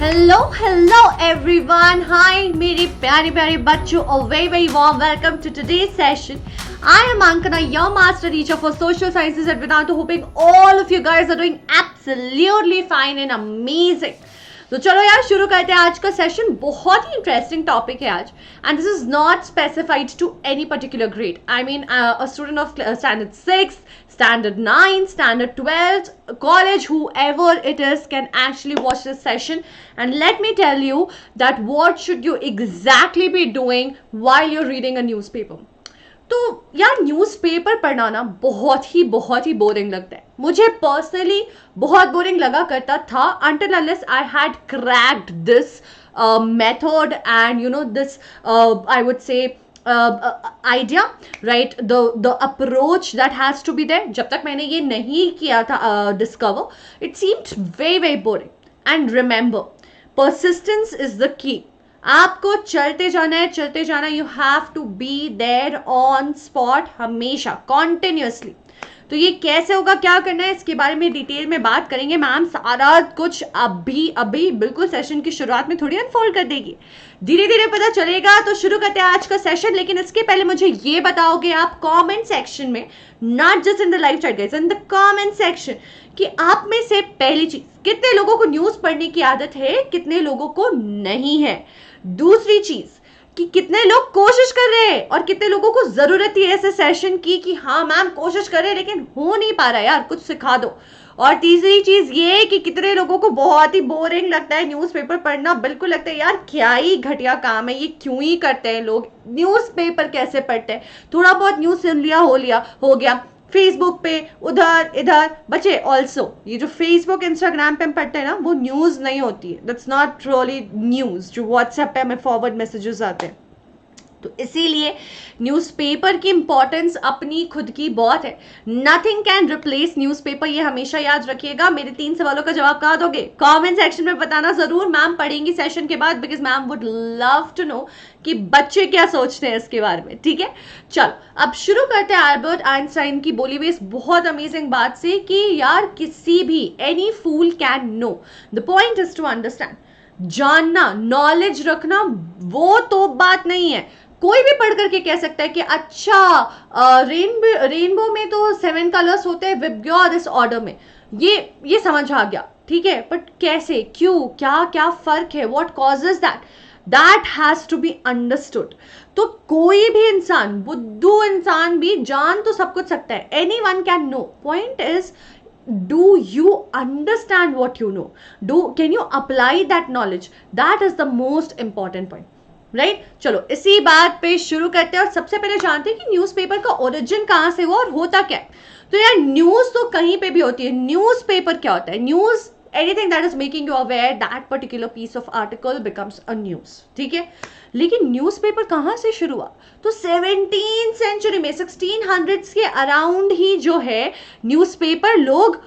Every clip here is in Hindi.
Hello everyone. Hi मेरे प्यारे प्यारे बच्चों. A very warm welcome to today's session. I am Ankana, your master teacher for social sciences at Vedanta, hoping all of you guys are doing absolutely fine and amazing. तो चलो यार शुरू करते हैं आज का सेशन. बहुत ही इंटरेस्टिंग टॉपिक है आज, and this is not specified to any particular grade. I mean a student of standard 6, standard 9, standard 12, college, whoever it is can actually watch this session. And let me tell you that what should you exactly be doing while you're reading a newspaper. तो यार न्यूज़पेपर पढ़ना ना बहुत ही बोरिंग लगता है. मुझे पर्सनली बहुत बोरिंग लगा करता था until unless I had cracked this method and you know this I would say idea, right? The approach that has to be there. जब तक मैंने ये नहीं किया था discover, it seemed very boring. And remember, persistence is the key. आपको चलते जाना है. You have to be there on spot हमेशा, कॉन्टिन्यूसली. तो ये कैसे होगा, क्या करना है, इसके बारे में डिटेल में बात करेंगे. मैम सारा कुछ अभी बिल्कुल सेशन की शुरुआत में थोड़ी अनफोल्ड कर देगी, धीरे धीरे पता चलेगा. तो शुरू करते हैं आज का सेशन. लेकिन इसके पहले मुझे ये बताओगे आप कमेंट सेक्शन में, not just in the live chat guys, in the comment section, कि आप में से पहली चीज, कितने लोगों को न्यूज पढ़ने की आदत है, कितने लोगों को नहीं है. दूसरी चीज कि कितने लोग कोशिश कर रहे हैं और कितने लोगों को जरूरत है ऐसे सेशन की कि हाँ मैम कोशिश कर रहे हैं लेकिन हो नहीं पा रहा है, यार कुछ सिखा दो. और तीसरी चीज ये कि कितने लोगों को बहुत ही बोरिंग लगता है न्यूज़पेपर पढ़ना. बिल्कुल लगता है यार क्या ही घटिया काम है, ये क्यों ही करते हैं लोग, न्यूज़पेपर कैसे पढ़ते हैं, थोड़ा बहुत न्यूज सुन लिया हो गया फेसबुक पे उधर इधर. बच्चे ऑल्सो ये जो फेसबुक इंस्टाग्राम पे हम पढ़ते हैं ना, वो न्यूज़ नहीं होती है, दैट्स नॉट रियली न्यूज़. जो व्हाट्सएप पे हमें फॉरवर्ड मैसेजेस आते हैं, तो इसीलिए न्यूज़पेपर की इंपॉर्टेंस अपनी खुद की बहुत है. नथिंग कैन रिप्लेस न्यूज़पेपर, ये हमेशा याद रखिएगा. मेरे 3 सवालों का जवाब कहाँ दोगे, कमेंट सेक्शन में बताना जरूर. मैम पढ़ेंगी सेशन के बाद, because ma'am would love to know कि बच्चे क्या सोचते हैं इसके बारे में. ठीक है, चलो अब शुरू करते हैं अल्बर्ट आइंस्टाइन की बोली हुई इस बहुत अमेजिंग बात से कि यार किसी भी, any fool can know, the point is to understand. जानना, नॉलेज रखना, वो तो बात नहीं है. कोई भी पढ़ करके कह सकता है कि अच्छा रेनबो में तो 7 कलर्स होते हैं, विप गया दिस ऑर्डर में, ये समझ आ गया. ठीक है, बट कैसे, क्यों, क्या फर्क है, what causes that has to be understood. तो कोई भी इंसान, बुद्धू इंसान भी जान तो सब कुछ सकता है, any one can know. Point is, do you understand what you know? Can you apply that knowledge? That is the most important point. Right चलो इसी बात पे शुरू करते हैं. और सबसे पहले जानते हैं कि न्यूज़पेपर का ओरिजिन कहाँ से हुआ और होता क्या है. तो यार न्यूज़ तो कहीं पे भी होती है. न्यूज़पेपर क्या होता है, news anything that is making you aware that particular piece of article becomes a news. ठीक है, लेकिन न्यूज़पेपर कहाँ से शुरू हुआ, तो 17th सेंचुरी में 1600s के अराउंड ही जो है न्यूज़पेपर लोग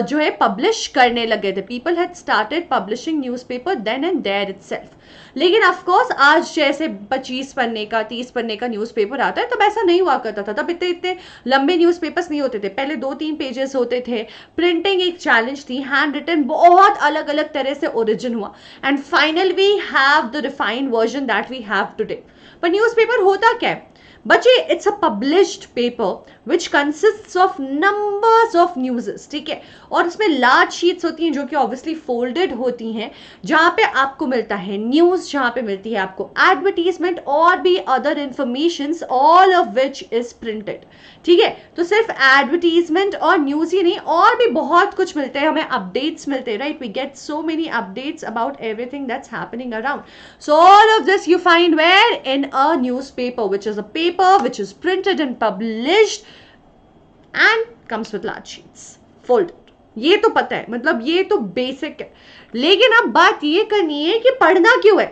जो है पब्लिश करने लगे थे. People had started publishing newspaper then and there itself. लेकिन ऑफ कोर्स आज जैसे 25 पन्ने का 30 पन्ने का न्यूज़पेपर आता है, तब ऐसा नहीं हुआ करता था. तब इतने लंबे न्यूज़पेपर्स नहीं होते थे. पहले 2-3 पेजेस होते थे. प्रिंटिंग एक चैलेंज थी, हैंड रिटन बहुत अलग अलग तरह से ओरिजिन हुआ, and final we have the refined version that we have today. पर न्यूज़पेपर होता क्या है बच्चे, it's a published paper which consists of numbers of newses. ठीक है, और इसमें लार्ज शीट्स होती हैं जो कि ऑब्वियसली फोल्डेड होती हैं, जहाँ पे आपको मिलता है न्यूज़, जहाँ पे मिलती है आपको एडवर्टीजमेंट और भी other informations, all of which is printed. ठीक है, तो सिर्फ एडवर्टीजमेंट और न्यूज़ ही नहीं, और भी बहुत कुछ मिलते हैं हमें, अपडेट्स मिलते हैं. Right, we get so many updates about everything that's happening around. So all of this you find where in a newspaper which is a paper which is printed and published and comes with large sheets folded. ये तो पता है, मतलब ये तो बेसिक है. लेकिन अब बात ये करनी है कि पढ़ना क्यों है.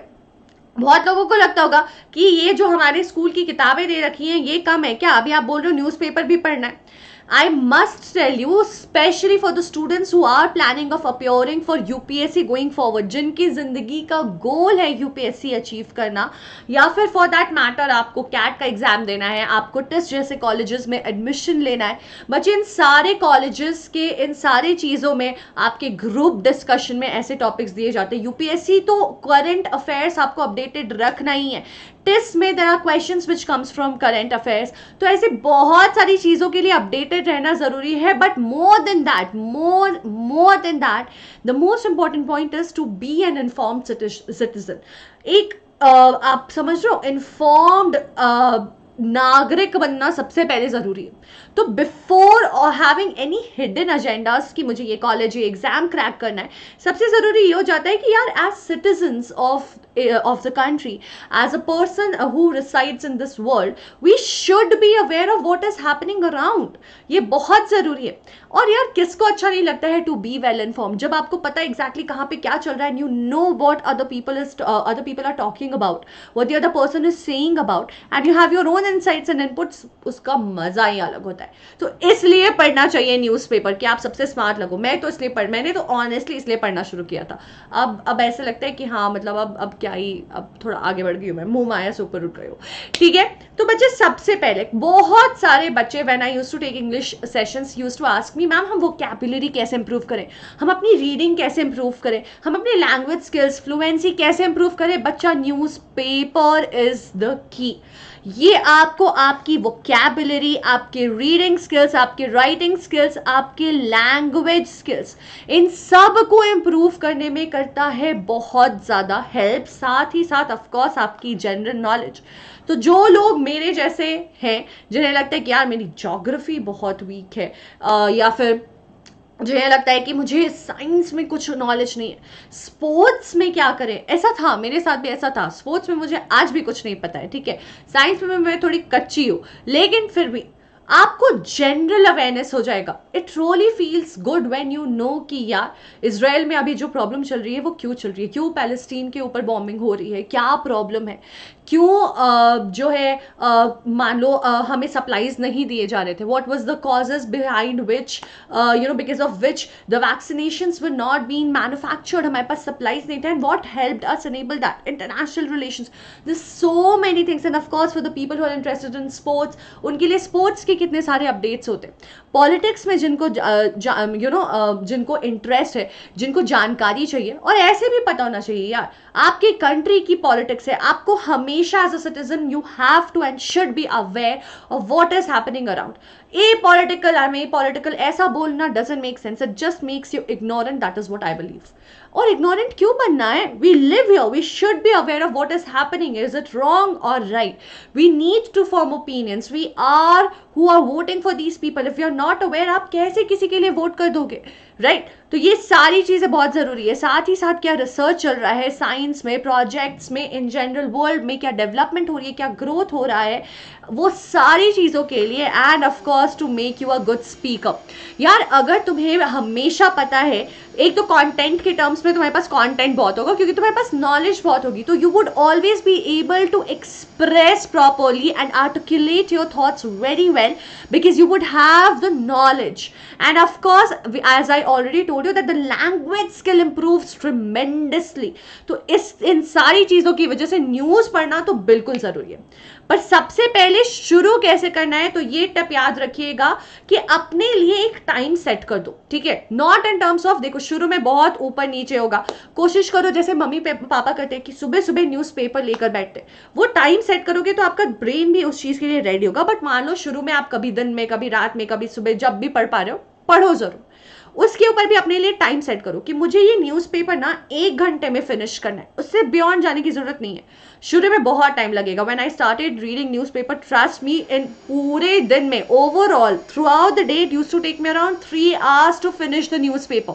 बहुत लोगों को लगता होगा कि ये जो हमारे स्कूल की किताबें दे रखी हैं ये कम है क्या, अभी आप बोल रहे हो न्यूज़पेपर भी पढ़ना है. I must tell you, especially for the students who are planning of appearing for UPSC going forward, जिनकी जिंदगी का गोल है UPSC अचीव करना, या फिर फॉर दैट मैटर आपको कैट का एग्जाम देना है, आपको टेस्ट जैसे कॉलेजेस में एडमिशन लेना है, बच्चे इन सारे कॉलेजेस के इन सारी चीज़ों में आपके ग्रुप डिस्कशन में ऐसे टॉपिक्स दिए जाते हैं. UPSC तो करंट अफेयर्स आपको अपडेटेड रखना ही है. टेस्ट में there are questions which comes from current affairs. तो ऐसे बहुत सारी चीज़ों के लिए अपडेटेड रहना ज़रूरी है. But more than that the most important point is to be an informed citizen. एक आप समझ रहे हो, इन्फॉर्म्ड नागरिक बनना सबसे पहले ज़रूरी है. तो before having any hidden agendas कि मुझे ये कॉलेज ये एग्जाम क्रैक करना है, सबसे ज़रूरी ये हो जाता है कि यार as citizens of the country, as a person who resides in this world, we should be aware of what is happening around. ये बहुत ज़रूरी है. और यार किसको अच्छा नहीं लगता है to be well informed, जब आपको पता है exactly कहाँ पे क्या चल रहा है, and you know what other people are talking about, what the other person is saying about, and you have your own insights and inputs, उसका मज़ा ही अलग होता है. तो इसलिए पढ़ना चाहिए न्यूज़पेपर कि आप सबसे स्मार्ट लगो. मैंने तो ऑनेस्टली इसलिए पढ़ना शुरू किया था. अब ऐसा लगता है कि हाँ मतलब अब क्या ही, अब थोड़ा आगे बढ़ गई हूँ मैं, मुंह माया से ऊपर उठ रही हूँ. ठीक है. तो बच्चे सबसे पहले बहुत सारे बच्चे when I used to take English sessions used to ask me, ma'am हम वोकैबुलरी कैसे इंप्रूव करें, हम अपनी रीडिंग कैसे इंप्रूव करें, हम अपनी लैंग्वेज स्किल्स फ्लुएंसी कैसे इंप्रूव करें. बच्चा न्यूज़पेपर इज द की. ये आपको आपकी वोकैबुलरी, आपके रीडिंग स्किल्स, आपके राइटिंग स्किल्स, आपके लैंग्वेज स्किल्स, इन सब को इम्प्रूव करने में करता है बहुत ज़्यादा हेल्प. साथ ही साथ ऑफकोर्स आपकी जनरल नॉलेज. तो जो लोग मेरे जैसे हैं जिन्हें लगता है कि यार मेरी ज्योग्राफी बहुत वीक है, या फिर मुझे लगता है कि मुझे साइंस में कुछ नॉलेज नहीं है, स्पोर्ट्स में क्या करें, ऐसा था मेरे साथ भी. ऐसा था स्पोर्ट्स में मुझे आज भी कुछ नहीं पता है. ठीक है. साइंस में मैं थोड़ी कच्ची हूँ, लेकिन फिर भी आपको जनरल अवेयरनेस हो जाएगा. It really feels good when you know कि यार इजराइल में अभी जो प्रॉब्लम चल रही है वो क्यों चल रही है, क्यों पैलेस्टीन के ऊपर बॉम्बिंग हो रही है, क्या प्रॉब्लम है, क्यों जो है मान लो हमें सप्लाईज नहीं दिए जा रहे थे, what was the causes behind which because of which the vaccinations were not being manufactured, हमारे पास सप्लाईज नहीं थे, and what helped us enable that, international relations. There so many things. And of course for the people who are interested in sports, उनके लिए स्पोर्ट्स के कितने सारे अपडेट्स होते हैं. पॉलिटिक्स में जिनको इंटरेस्ट है, जिनको जानकारी चाहिए, और ऐसे भी पता होना चाहिए यार आपकी कंट्री की पॉलिटिक्स है, आपको हमेशा as a citizen you have to and should be aware of what is happening around. Political ऐसा बोलना doesn't make sense. It just makes you ignorant. That is what I believe. और इग्नोरेंट क्यों बनना है? We live here, we should be aware of what is happening. Is it wrong और right? We need to form opinions. We are who are voting for these people. If you are not aware, आप कैसे किसी के लिए वोट कर दोगे, राइट? तो ये सारी चीज़ें बहुत ज़रूरी है. साथ ही साथ क्या रिसर्च चल रहा है साइंस में, प्रोजेक्ट्स में, इन जनरल वर्ल्ड में क्या डेवलपमेंट हो रही है, क्या ग्रोथ हो रहा है, वो सारी चीज़ों के लिए, and of course to make you a good speaker. यार अगर तुम्हें हमेशा पता है, एक तो कंटेंट के टर्म्स में तुम्हारे पास कंटेंट बहुत होगा क्योंकि तुम्हारे पास नॉलेज बहुत होगी, तो you would always be able to express properly and articulate your thoughts very well because you would have the knowledge. And of course, as I already told you, that the language skill improves tremendously. तो इन सारी चीज़ों की वजह से न्यूज़ पढ़ना तो बिल्कुल ज़रूरी है. पर सबसे पहले शुरू कैसे करना है, तो ये टिप याद रखिएगा कि अपने लिए एक टाइम सेट कर दो. ठीक है. नॉट इन टर्म्स ऑफ, देखो शुरू में बहुत ऊपर नीचे होगा. कोशिश करो जैसे मम्मी पापा करते हैं कि सुबह सुबह न्यूज़पेपर लेकर बैठते, वो टाइम सेट करोगे तो आपका ब्रेन भी उस चीज़ के लिए रेडी होगा. बट मान लो शुरू में आप कभी दिन में, कभी रात में, कभी सुबह, जब भी पढ़ पा रहे हो, पढ़ो जरूर. उसके ऊपर भी अपने लिए टाइम सेट करो कि मुझे ये न्यूज़पेपर ना 1 घंटे में फिनिश करना है, उससे बियॉन्ड जाने की जरूरत नहीं है. शुरू में बहुत टाइम लगेगा. When I started reading newspaper, trust me, in पूरे दिन में overall throughout the day it used to take me around 3 hours to finish the newspaper.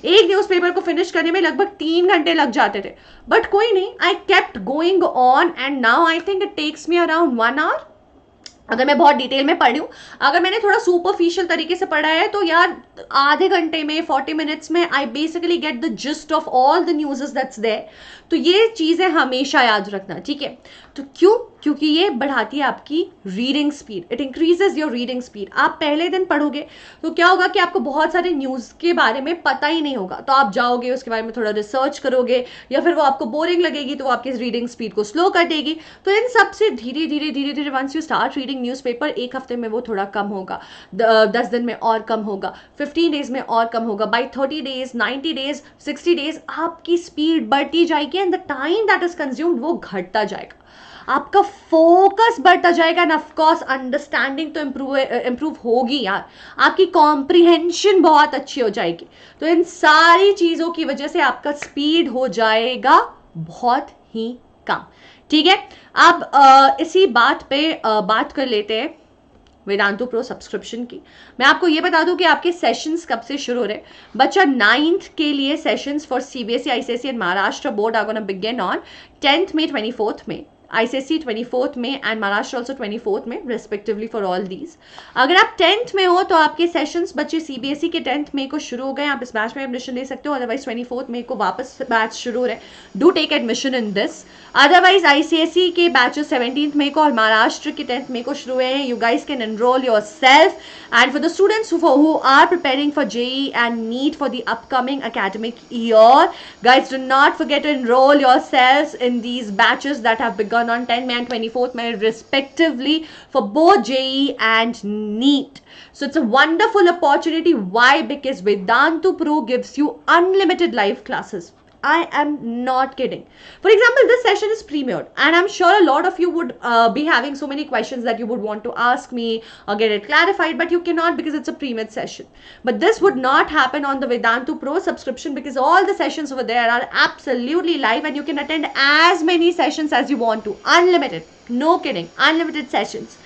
एक न्यूज़पेपर को फिनिश करने में लगभग 3 घंटे लग जाते थे. बट कोई नहीं, I kept going on and now I think it takes me around 1 hour. अगर मैं बहुत डिटेल में पढ़ी हूँ, अगर मैंने थोड़ा सुपरफिशियल तरीके से पढ़ा है तो यार आधे घंटे में 40 मिनट्स में I basically get the gist of all the news that's there. तो ये चीज़ें हमेशा याद रखना, ठीक है। तो क्यों? क्योंकि ये बढ़ाती है आपकी reading speed, it increases your reading speed. आप पहले दिन पढ़ोगे तो क्या होगा कि आपको बहुत सारे न्यूज़ के बारे में पता ही नहीं होगा, तो आप जाओगे उसके बारे में थोड़ा रिसर्च करोगे, या फिर वो आपको बोरिंग लगेगी तो वो आपकी रीडिंग स्पीड को स्लो कर देगी। तो इन सब से धीरे धीरे once you start reading newspaper, एक हफ्ते में वो थोड़ा कम होगा, 10 दिन में और कम होगा, 15 डेज में और कम होगा, बाई 30 डेज, 90 डेज, 60 डेज आपकी स्पीड बढ़ती जाएगी and the time that is consumed वो घटता जाएगा, आपका फोकस बढ़ता जाएगा एंड ऑफ कोर्स अंडरस्टैंडिंग तो इम्प्रूव होगी यार, आपकी कॉम्प्रिहेंशन बहुत अच्छी हो जाएगी। तो इन सारी चीज़ों की वजह से आपका स्पीड हो जाएगा बहुत ही कम, ठीक है। अब इसी बात पे बात कर लेते हैं वेदांतु प्रो सब्सक्रिप्शन की। मैं आपको ये बता दूं कि आपके सेशंस कब से शुरू हो रहे हैं। बच्चा 9th के लिए sessions for CBSE, ICSE and Maharashtra board are gonna begin on 10th में, 24th में, ICSE 24th में एंड महाराष्ट्र ऑल्सो 24th में रिस्पेक्टिवली फॉर ऑल दीज। अगर आप 10th में हो तो आपके सेशंस बच्चे CBSE के 10th मई को शुरू हो गए, आप इस बैच में एडमिशन ले सकते हो, अदरवाइज 24th मई को वापस बैच शुरू हो रहे, do take admission in this. Otherwise ICSE के बैचेस 17th मई को और महाराष्ट्र के 10th मई को शुरू हुए हैं, you guys can enrol your self. And for the students who are preparing for JEE and NEET for the upcoming academic year, guys, do not forget to enroll yourselves in these batches that have begun on 10 May and 24th May respectively for both JEE and NEET. So it's a wonderful opportunity. Why? Because Vedantu Pro gives you unlimited live classes. I am not kidding. For example, this session is premiered and I'm sure a lot of you would be having so many questions that you would want to ask me or get it clarified, but you cannot because it's a premiered session. But this would not happen on the Vedantu Pro subscription because all the sessions over there are absolutely live and you can attend as many sessions as you want to. Unlimited. No kidding. Unlimited sessions.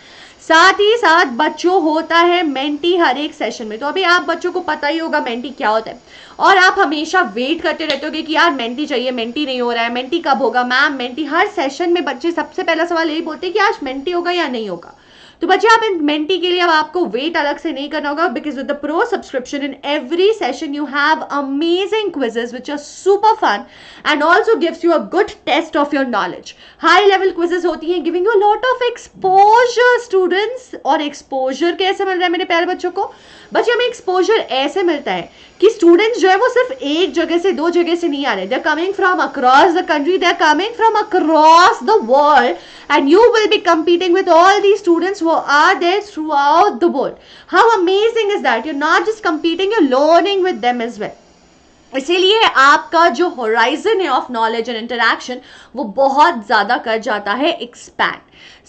साथ ही साथ बच्चों होता है मेंटी हर एक सेशन में। तो अभी आप बच्चों को पता ही होगा मेंटी क्या होता है, और आप हमेशा वेट करते रहते हो कि यार मेंटी चाहिए, मेंटी नहीं हो रहा है, मेंटी कब होगा मैम, मेंटी। हर सेशन में बच्चे सबसे पहला सवाल यही बोलते हैं कि आज मेंटी होगा या नहीं होगा। तो बच्चे आप इन मेंटी के लिए अब आपको वेट अलग से नहीं करना होगा because with the pro subscription in every session you have amazing quizzes which are super fun and also gives you a good test of your knowledge. High level quizzes होती हैं giving you lot of exposure students. और एक्सपोजर कैसे मिल रहा है मेरे प्यारे बच्चों को? बच्चे हमें एक्सपोजर ऐसे मिलता है कि स्टूडेंट्स जो है वो सिर्फ एक जगह से दो जगह से नहीं आ रहे, they are coming from across the country, they are coming from across the world and you will be competing with all these students who are there throughout the world. How amazing is that? You're not just competing, you're learning with them as well. इसीलिए आपका जो होराइजन है ऑफ नॉलेज एंड इंटरैक्शन वो बहुत ज़्यादा कर जाता है एक्सपैंड।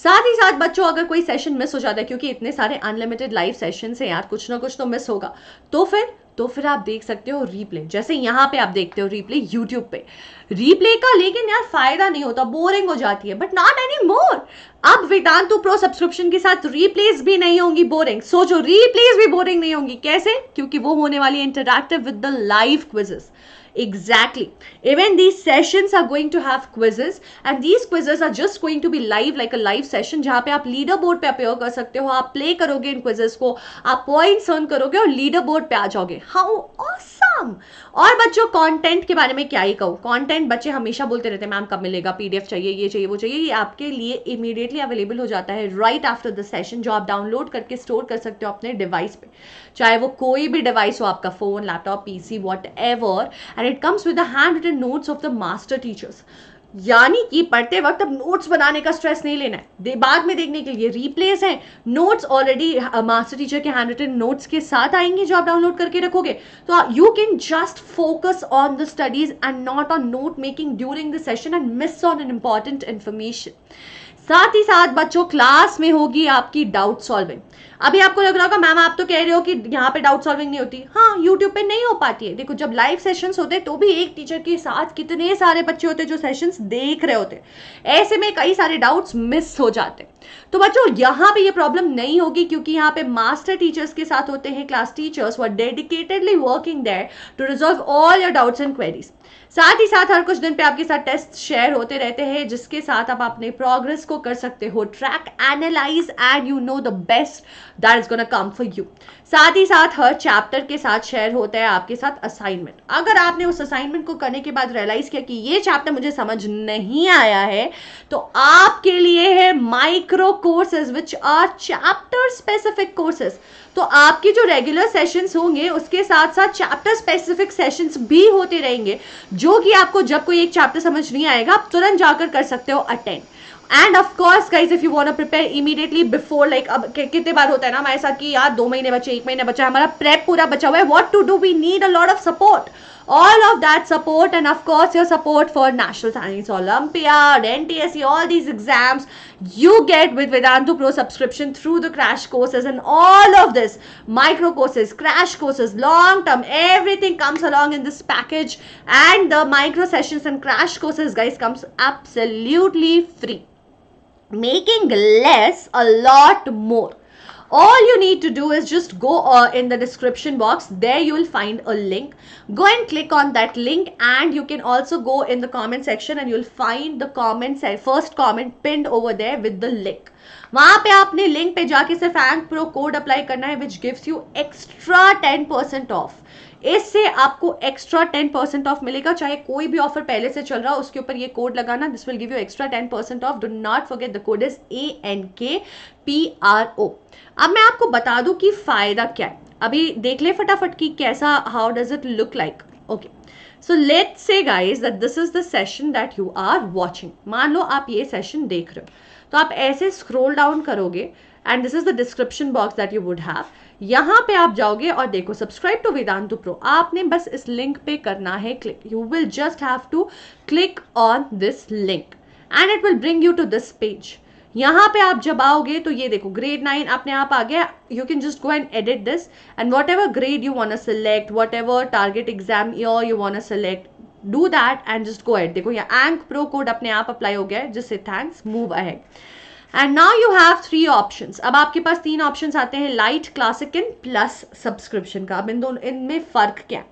साथ ही साथ बच्चों अगर कोई सेशन मिस हो जाता है, क्योंकि इतने सारे अनलिमिटेड लाइव सेशन है यार, कुछ ना कुछ तो मिस होगा, तो फिर आप देख सकते हो रीप्ले। जैसे यहाँ पे आप देखते हो रीप्ले यूट्यूब पे, रीप्ले का लेकिन यार फायदा नहीं होता, बोरिंग हो जाती है, बट नॉट एनी मोर। अब वेदांतु प्रो सब्सक्रिप्शन के साथ रीप्लेस भी नहीं होंगी बोरिंग। सोचो रीप्लेस भी बोरिंग नहीं होंगी, कैसे? क्योंकि वो होने वाली interactive with the live quizzes. Exactly. Even these sessions are going to have quizzes and these quizzes are just going to be live like a live session जहाँ पे आप लीडर बोर्ड पे अपीयर कर सकते हो, आप प्ले करोगे इन क्विजेस को, आप पॉइंट्स अर्न करोगे और लीडर बोर्ड पे आ जाओगे। How awesome! और बच्चों कंटेंट के बारे में क्या ही कहूँ, कंटेंट बच्चे हमेशा बोलते रहते हैं मैम कब मिलेगा, PDF चाहिए, ये चाहिए, वो चाहिए। ये आपके लिए इमीडिएटली अवेलेबल हो जाता है राइट आफ्टर द सेशन, जो आप डाउनलोड करके स्टोर कर सकते हो अपने डिवाइस पे, चाहे वो कोई भी डिवाइस हो, आपका phone, laptop, PC, what ever, and it comes with the handwritten notes of the master teachers। यानी कि पढ़ते वक्त अब नोट्स बनाने का स्ट्रेस नहीं लेना है, बाद में देखने के लिए रीप्लेस हैं, नोट्स ऑलरेडी मास्टर टीचर के हैंडरिटन नोट्स के साथ आएंगे जो आप डाउनलोड करके रखोगे। तो you can just focus on the studies and not on note making during the session and miss on an important information. साथ ही साथ बच्चों क्लास में होगी आपकी डाउट सॉल्विंग। अभी आपको लग रहा होगा मैम आप तो कह रहे हो कि यहाँ पे डाउट सॉल्विंग नहीं होती। हाँ, यूट्यूब पे नहीं हो पाती है। देखो जब लाइव सेशंस होते हैं तो भी एक टीचर के साथ कितने सारे बच्चे होते हैं जो सेशंस देख रहे होते हैं, ऐसे में कई सारे डाउट्स मिस हो जाते हैं। तो बच्चों यहाँ पे ये प्रॉब्लम नहीं होगी क्योंकि यहाँ पे मास्टर टीचर्स के साथ होते हैं class teachers who are dedicatedly working there to resolve all your doubts and queries. साथ ही साथ हर कुछ दिन पे आपके साथ टेस्ट शेयर होते रहते हैं जिसके साथ आप अपने प्रोग्रेस को कर सकते हो track, analyse and you know the best that is gonna come for you. साथ ही साथ हर चैप्टर के साथ शेयर होता है आपके साथ असाइनमेंट। अगर आपने उस असाइनमेंट को करने के बाद रियलाइज किया कि ये चैप्टर मुझे समझ नहीं आया है, तो आपके लिए है micro courses which our chapter specific courses. तो आपकी जो रेगुलर सेशंस होंगे उसके साथ साथ चैप्टर स्पेसिफिक सेशंस भी होते रहेंगे, जो कि आपको जब कोई एक चैप्टर समझ नहीं आएगा आप तुरंत जाकर कर सकते हो attend. And of course guys, if you want to prepare immediately before, like अब कितने बार होता है ना हमारे साथ कि यार 2 महीने बचे, 1 महीने बचा, हमारा प्रेप पूरा बचा हुआ है, what to do, we need a lot of support, all of that support, and of course your support for National Science Olympiad, NTSE, all these exams you get with Vedantu Pro subscription through the crash courses, and all of this micro courses, crash courses, long term, everything comes along in this package. And the micro sessions and crash courses guys comes absolutely free, making less a lot more. All you need to do is just go in the description box. There you will find a link. Go and click on that link, and you can also go in the comment section and you'll find the first comment pinned over there with the link. वहां पे आपने लिंक पे जाके सिर्फ एंक प्रो कोड अप्लाई करना है, which gives you extra 10% of. इससे आपको एक्स्ट्रा 10% ऑफ मिलेगा, चाहे कोई भी ऑफर पहले से चल रहा हो उसके ऊपर ये कोड लगाना, this will give you extra 10% of. Do not forget the code is ANKPRO। अब मैं आपको बता दूं कि फायदा क्या है, अभी देख ले फटाफट कि कैसा, how does it look like. Okay, so let's say guys that this is the session that you are watching. मान लो आप ये सेशन देख रहे हो, तो आप ऐसे स्क्रॉल डाउन करोगे and this is the description box that you would have. यहाँ पे आप जाओगे और देखो सब्सक्राइब टू वेदांतु प्रो, आपने बस इस लिंक पे करना है click. You will just have to click on this link and it will bring you to this page. यहाँ पे आप जब आओगे तो ये देखो ग्रेड 9 अपने आप आ गया। You can just go and edit this and whatever grade you want to select, whatever target exam year you want to select, do that and just go ahead. देखो यहाँ एंक प्रो कोड अपने आप अप्लाई हो गया है, जिससे thanks, move ahead. And now you have 3 options. अब आपके पास 3 ऑप्शंस आते हैं, lite, classic and plus subscription का। अब इनमें फर्क क्या है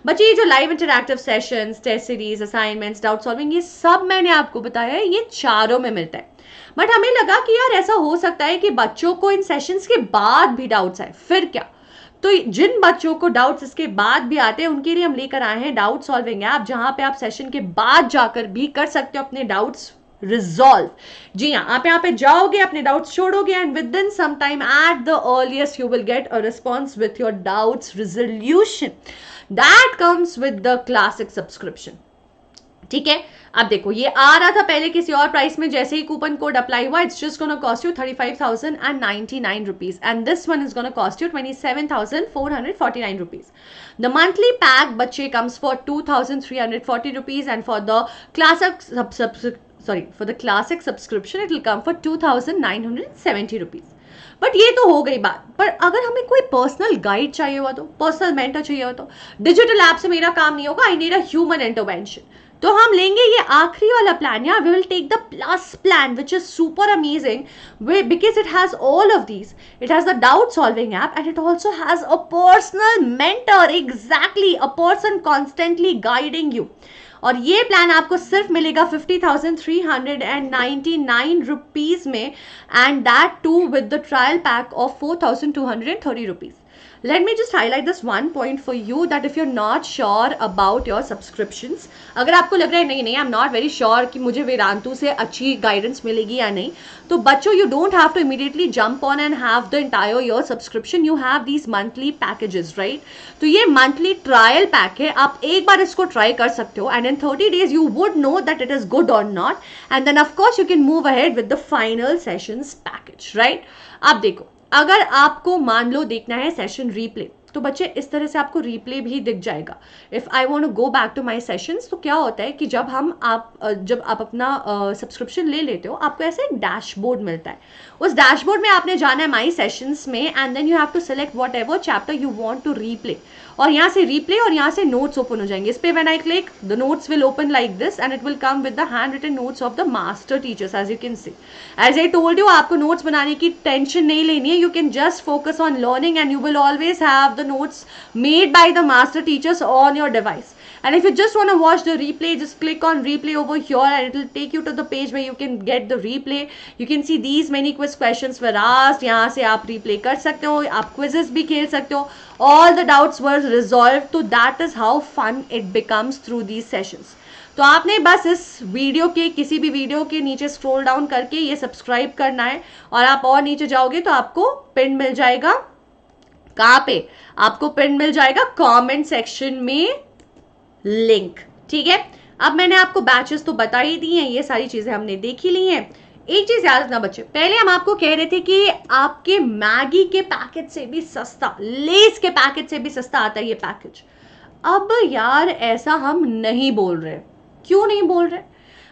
बच्चे? ये जो live interactive sessions, test series, assignments, doubt solving, ये सब मैंने आपको बताया है, ये चारों में मिलता है। बट हमें लगा कि यार ऐसा हो सकता है कि बच्चों को इन सेशंस के बाद भी डाउट्स आए, फिर क्या? तो जिन बच्चों को डाउट्स इसके बाद भी आते हैं उनके लिए हम लेकर आए हैं डाउट सॉल्विंग ऐप, जहां पे आप सेशन के बाद जाकर भी कर सकते हो अपने डाउट्स रिजॉल्व। जी हाँ, आप यहाँ पे जाओगे, अपने डाउट्स छोड़ोगे and within some time at the earliest you will get a response with your doubts resolution. That comes with the classic subscription. ठीक है, अब देखो ये आ रहा था पहले किसी और प्राइस में, जैसे ही कूपन कोड अप्लाई हुआ it's just gonna cost you 35,099 rupees and this one is gonna cost you 27,449 rupees. The monthly pack बच्चे comes for 2,340 rupees and for the classic subscription it will come for 2,970 rupees। But ये तो हो गई बात, पर अगर हमें कोई पर्सनल गाइड चाहिए हुआ, तो पर्सनल मेंटर चाहिए हुआ, तो डिजिटल ऐप से मेरा काम नहीं होगा, I need a human intervention. तो हम लेंगे ये आखिरी वाला प्लान यार, we will take the plus plan which is super amazing because it has all of these. It has the doubt solving app and it also has a personal mentor, exactly a person constantly guiding you. और ये प्लान आपको सिर्फ मिलेगा 50,399 रुपीज में, and that too with the trial pack of 4,230 rupees. Let me just highlight this one point for you that if you're not sure about your subscriptions, अगर आपको लग रहा है नहीं I'm not very sure कि मुझे वेदांतु से अच्छी गाइडेंस मिलेगी या नहीं, तो बच्चों you don't have to immediately jump on and have the entire year subscription. You have these monthly packages, right? तो ये monthly trial pack है, आप एक बार इसको ट्राई कर सकते हो and in 30 days you would know that it is good or not, and then of course you can move ahead with the final sessions package, right? अब देखो, अगर आपको मान लो देखना है सेशन रीप्ले, तो बच्चे इस तरह से आपको रीप्ले भी दिख जाएगा। If I want to go back to my sessions, तो क्या होता है कि जब आप अपना सब्सक्रिप्शन ले लेते हो, आपको ऐसे एक डैशबोर्ड मिलता है। उस डैशबोर्ड में आपने जाना है माई सेशंस में and then you have to select whatever chapter you want to replay. और यहाँ से replay और यहाँ से notes open हो जाएंगे. इस पे when I click, the notes will open like this and it will come with the handwritten notes of the master teachers, as you can see. As I told you, आपको notes बनाने की tension नहीं लेनी है. You can just focus on learning and you will always have the notes made by the master teachers on your device. And if you just want to watch the replay, just click on replay over here and it will take you to the page where you can get the replay. You can see these many quiz questions were asked. यहाँ से आप replay कर सकते हो, आप quizzes भी खेल सकते हो. All the doubts were resolved. So that is how fun it becomes through these sessions. तो आपने बस इस वीडियो के किसी भी वीडियो के नीचे स्क्रॉल डाउन करके ये सब्सक्राइब करना है और आप और नीचे जाओगे तो आपको पिन मिल जाएगा. कहाँ पे? आपको पिन मिल जाएगा कमेंट सेक्शन में लिंक. ठीक है, अब मैंने आपको बैचेस तो बता ही दी हैं, ये सारी चीजें हमने देख ही ली हैं. एक चीज याद रखना बच्चे, पहले हम आपको कह रहे थे कि आपके मैगी के पैकेट से भी सस्ता, लेस के पैकेट से भी सस्ता आता है ये पैकेज. अब यार ऐसा हम नहीं बोल रहे. क्यों नहीं बोल रहे?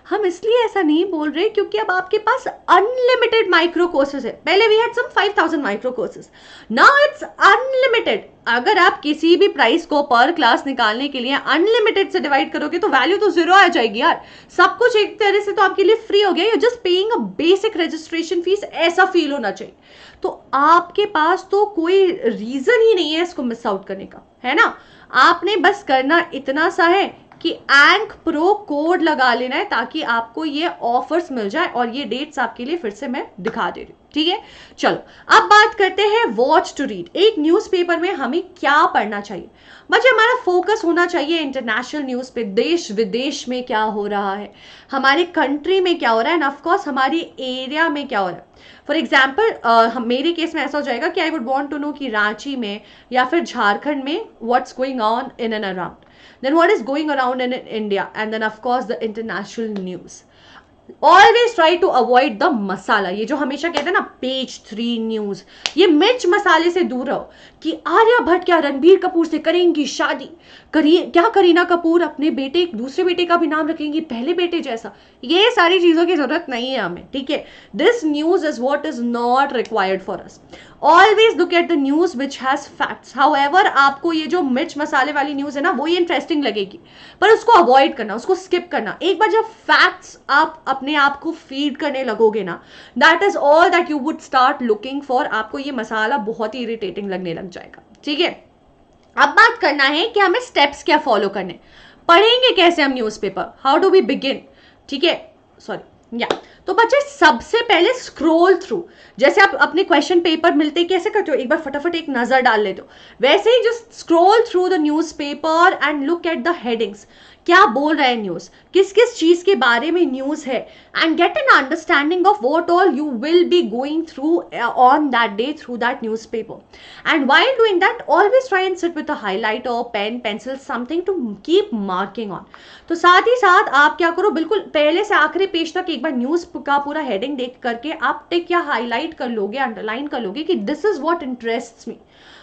हम इसलिए ऐसा नहीं बोल रहे क्योंकि अब आपके पास अनलिमिटेड माइक्रो कोर्सेज है. पहले we had some 5000 micro courses, now it's unlimited. अगर आप किसी भी प्राइस को पर क्लास निकालने के लिए अनलिमिटेड से डिवाइड करोगे तो वैल्यू तो जीरो आ जाएगी यार. सब कुछ एक तरह से तो आपके लिए फ्री हो गया. You just paying a basic registration fees, ऐसा फील होना चाहिए. तो आपके पास तो कोई रीजन ही नहीं है इसको मिस आउट करने का, है ना. आपने बस करना इतना सा है कि एंक प्रो कोड लगा लेना है ताकि आपको ये ऑफर्स मिल जाए. और ये डेट्स आपके लिए फिर से मैं दिखा दे रही हूँ. ठीक है, चलो अब बात करते हैं वॉच टू रीड. एक न्यूज़पेपर में हमें क्या पढ़ना चाहिए? बच्चे हमारा फोकस होना चाहिए इंटरनेशनल न्यूज़ पे. देश विदेश में क्या हो रहा है, हमारे कंट्री में क्या हो रहा है, एंड ऑफकोर्स हमारे एरिया में क्या हो रहा है. फॉर एग्जाम्पल मेरे केस में ऐसा हो जाएगा कि I would want to know कि रांची में या फिर झारखंड में what's going on in and around. Then what is going around in India, and then of course the international news. Always try to avoid the मसाला. ये जो हमेशा कहते हैं ना पेज 3 न्यूज, ये मिर्च मसाले से दूर रहो. कि आर्या भट्ट क्या रणबीर कपूर से करेंगी शादी, क्या करीना कपूर अपने बेटे दूसरे बेटे का भी नाम रखेंगी पहले बेटे जैसा. ये सारी चीजों की जरूरत नहीं है हमें. ठीक है, this news is what is not required for us. Always look at the news which has facts. However आपको ये जो मिर्च मसाले वाली न्यूज है ना वो ये इंटरेस्टिंग लगेगी, पर उसको अवॉइड करना, उसको स्किप करना. एक बार जब फैक्ट्स आप अपने आप को फीड करने लगोगे ना, that is all that you would start looking for. आपको ये मसाला बहुत ही इरिटेटिंग लगने लग जाएगा. ठीक है, अब बात करना है कि हमें स्टेप्स क्या फॉलो करने, पढ़ेंगे कैसे हम newspaper, how do we begin. ठीक है, सॉरी या तो बच्चे सबसे पहले स्क्रॉल थ्रू. जैसे आप अपने क्वेश्चन पेपर मिलते कैसे करते हो, एक बार फटाफट एक नजर डाल लेते हो, वैसे ही just scroll through the newspaper and look at the headings. क्या बोल रहा है न्यूज, किस किस चीज के बारे में न्यूज है, and get an understanding of what all you will be going through on that day through that newspaper. And while doing that always try and sit with a highlighter, pen, pencil, something to keep marking on. तो साथ ही साथ आप क्या करो, बिल्कुल पहले से आखिरी पेज तक एक बार न्यूज का पूरा हेडिंग देख करके आप टिक या हाईलाइट कर लोगे, अंडरलाइन कर लोगे कि दिस इज व्हाट इंटरेस्ट्स मी.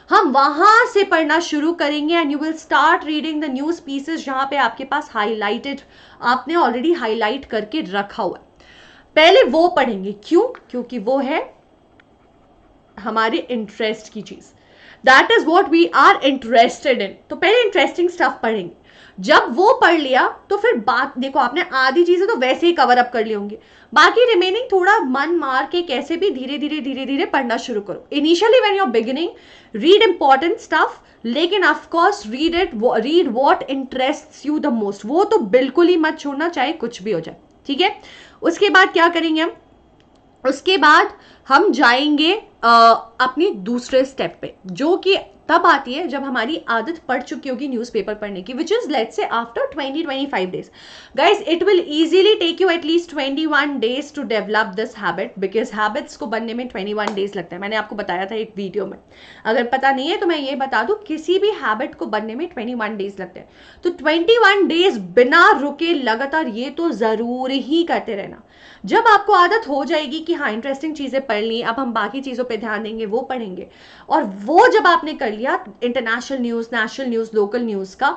हम वहां से पढ़ना शुरू करेंगे and you will start reading the news pieces जहां पे आपके पास हाईलाइटेड, आपने ऑलरेडी हाईलाइट करके रखा हुआ है. पहले वो पढ़ेंगे. क्यों? क्योंकि वो है हमारे इंटरेस्ट की चीज. That is what we are interested in. तो पहले इंटरेस्टिंग स्टफ पढ़ेंगे. जब वो पढ़ लिया तो फिर बात देखो, आपने आधी चीजें तो वैसे ही कवर अप कर ली होंगी, बाकी रिमेनिंग थोड़ा मन मार के कैसे भी धीरे धीरे पढ़ना शुरू करो. Initially when you are beginning, read important stuff, लेकिन of course read what interests you the most. वो तो बिल्कुल ही मत छोड़ना, चाहे कुछ भी हो जाए. ठीक है, उसके बाद क्या करेंगे हम, उसके बाद हम जाएंगे अपनी दूसरे स्टेप पे, जो कि तब आती है जब हमारी आदत पड़ चुकी होगी न्यूज़पेपर पढ़ने की, which is let's say after 20-25 days. Guys it will easily take you at least 21 days to develop this habit, because habits को बनने में 21 डेज लगता है. मैंने आपको बताया था एक वीडियो में, अगर पता नहीं है तो मैं ये बता दूं, किसी भी हैबिट को बनने में 21 डेज लगते हैं. तो 21 डेज बिना रुके लगातार ये तो जरूर ही करते रहना. जब आपको आदत हो जाएगी कि हाँ इंटरेस्टिंग चीजें पढ़ ली, अब हम बाकी चीजों पे ध्यान देंगे, वो पढ़ेंगे, और वो जब आपने कर लिया international news, national news, local news का,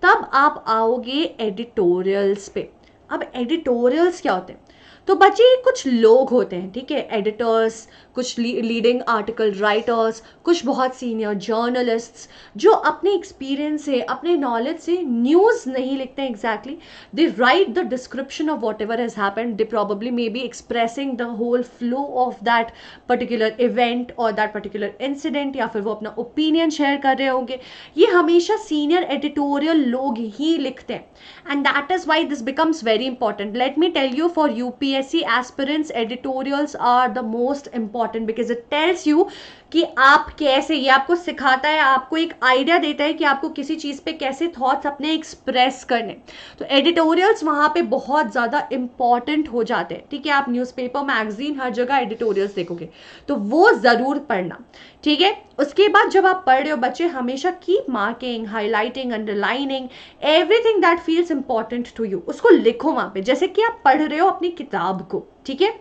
तब आप आओगे एडिटोरियल्स पे. अब एडिटोरियल्स क्या होते हैं? तो बच्चे कुछ लोग होते हैं, ठीक है, एडिटर्स, कुछ लीडिंग आर्टिकल राइटर्स, कुछ बहुत सीनियर जर्नलिस्ट्स, जो अपने एक्सपीरियंस से, अपने नॉलेज से न्यूज़ नहीं लिखते हैं exactly, they write the description of whatever has happened, they probably may be expressing the whole flow of that particular event और दैट पर्टिकुलर इंसिडेंट, या फिर वो अपना ओपिनियन शेयर कर रहे होंगे. ये हमेशा सीनियर एडिटोरियल लोग ही लिखते हैं. And that is why this becomes very important. Let me tell you, for UPSC aspirants, editorials are the most important because it tells you कि आप कैसे, ये आपको सिखाता है, आपको एक आइडिया देता है कि आपको किसी चीज़ पे कैसे थॉट्स अपने एक्सप्रेस करने. तो एडिटोरियल्स वहाँ पे बहुत ज़्यादा इंपॉर्टेंट हो जाते हैं, ठीक है. आप न्यूज़पेपर, मैगजीन, हर जगह एडिटोरियल्स देखोगे, तो वो ज़रूर पढ़ना, ठीक है. उसके बाद जब आप पढ़ रहे हो बच्चे, हमेशा keep marking, highlighting, underlining everything that feels important to you. उसको लिखो वहाँ पे, जैसे कि आप पढ़ रहे हो अपनी किताब को, ठीक है.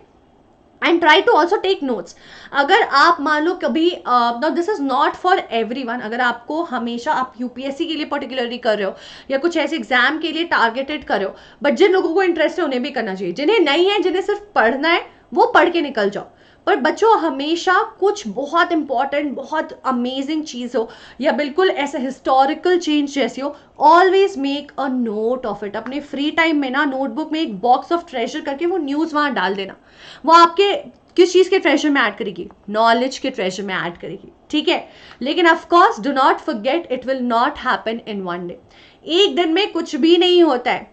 And try to also take notes. अगर आप मान लो कभी, this is not for everyone, अगर आपको हमेशा आप यूपीएससी के लिए पर्टिकुलरली कर रहे हो या कुछ ऐसे एग्जाम के लिए टारगेटेड कर रहे हो, बट जिन लोगों को इंटरेस्ट है उन्हें भी करना चाहिए. जिन्हें नहीं है, जिन्हें सिर्फ पढ़ना है, वो पढ़ के निकल जाओ. पर बच्चों, हमेशा कुछ बहुत इंपॉर्टेंट, बहुत अमेजिंग चीज़ हो या बिल्कुल ऐसा हिस्टोरिकल चेंज जैसी हो, always make a note of it. अपने फ्री टाइम में ना नोटबुक में एक बॉक्स ऑफ ट्रेजर करके वो न्यूज़ वहाँ डाल देना. वो आपके किस चीज़ के ट्रेजर में ऐड करेगी? नॉलेज के ट्रेजर में ऐड करेगी, ठीक है. लेकिन of course do not forget, it will not happen in one day. एक दिन में कुछ भी नहीं होता है.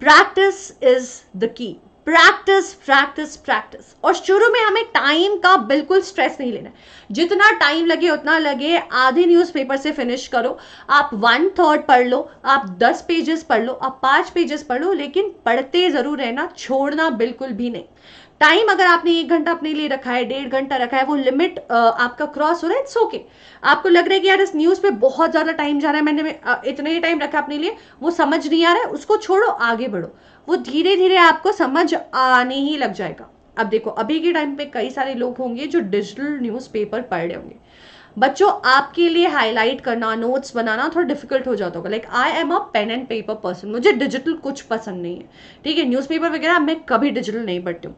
Practice is the key. Practice practice practice. और शुरू में हमें टाइम का बिल्कुल स्ट्रेस नहीं लेना है. जितना टाइम लगे उतना लगे. आधे न्यूज़पेपर से फिनिश करो. आप 1/3 पढ़ लो, आप 10 पेजेस पढ़ लो, आप 5 पेजेस पढ़ लो, लेकिन पढ़ते जरूर रहना, छोड़ना बिल्कुल भी नहीं. टाइम अगर आपने 1 घंटा अपने लिए रखा है, 1.5 घंटा रखा है, वो लिमिट आपका क्रॉस हो रहा है, इट्स ओके. आपको लग रहा है कि यार इस न्यूज़ पे बहुत ज़्यादा टाइम जा रहा है, मैंने इतना ही टाइम रखा अपने लिए, वो समझ नहीं आ रहा है, उसको छोड़ो, आगे बढ़ो. वो धीरे धीरे आपको समझ आने ही लग जाएगा. अब देखो, अभी के टाइम पे कई सारे लोग होंगे जो डिजिटल न्यूज़पेपर पढ़ रहे होंगे. बच्चों, आपके लिए हाईलाइट करना, नोट्स बनाना थोड़ा डिफिकल्ट हो जाता होगा. Like I am a pen and paper person. मुझे डिजिटल कुछ पसंद नहीं है, ठीक है. न्यूज़पेपर वगैरह मैं कभी डिजिटल नहीं पढ़ती हूँ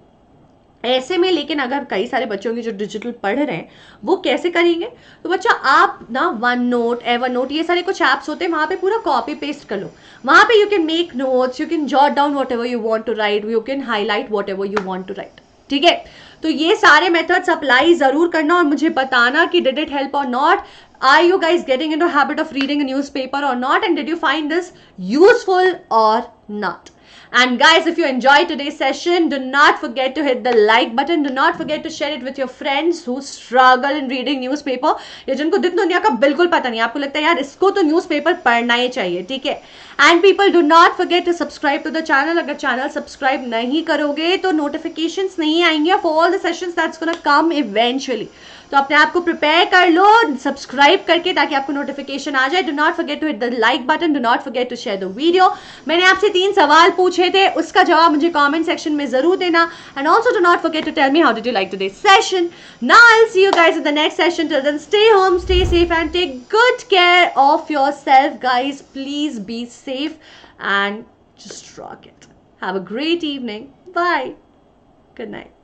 ऐसे में. लेकिन अगर कई सारे बच्चों के जो डिजिटल पढ़ रहे हैं, वो कैसे करेंगे? तो बच्चा, आप ना वन नोट, एवर नोट, ये सारे कुछ ऐप्स होते हैं, वहाँ पे पूरा कॉपी पेस्ट कर लो. वहाँ पे you can make notes, you can jot down whatever you want to write, you can highlight whatever you want to write, ठीक है. तो ये सारे मेथड्स अप्लाई जरूर करना और मुझे बताना कि डिड इट हेल्प और not. Are you guys getting into habit of reading a newspaper or not, and did you find this useful or not? And guys, if you enjoyed today's session, do not forget to hit the like button. Do not forget to share it with your friends who struggle in reading newspaper, या जिनको दिन दुनिया का बिल्कुल पता नहीं, आपको लगता है यार इसको तो न्यूज़पेपर पढ़ना ही चाहिए, ठीक है. And people, do not forget to subscribe to the channel. अगर चैनल सब्सक्राइब नहीं करोगे तो नोटिफिकेशंस नहीं आएंगे for all the sessions that's gonna come eventually. तो अपने आप को प्रिपेयर कर लो सब्सक्राइब करके, ताकि आपको नोटिफिकेशन आ जाए. Do not forget to hit the like button. Do not forget to share the video. मैंने आपसे 3 सवाल पूछे थे, उसका जवाब मुझे कमेंट सेक्शन में जरूर देना. And also do not forget to tell me how did you like today's session. Now I will see you guys in the next session. Till then, stay home, stay safe and take good care of yourself guys. Please be safe and just rock it. Have a great evening. Bye. Good night.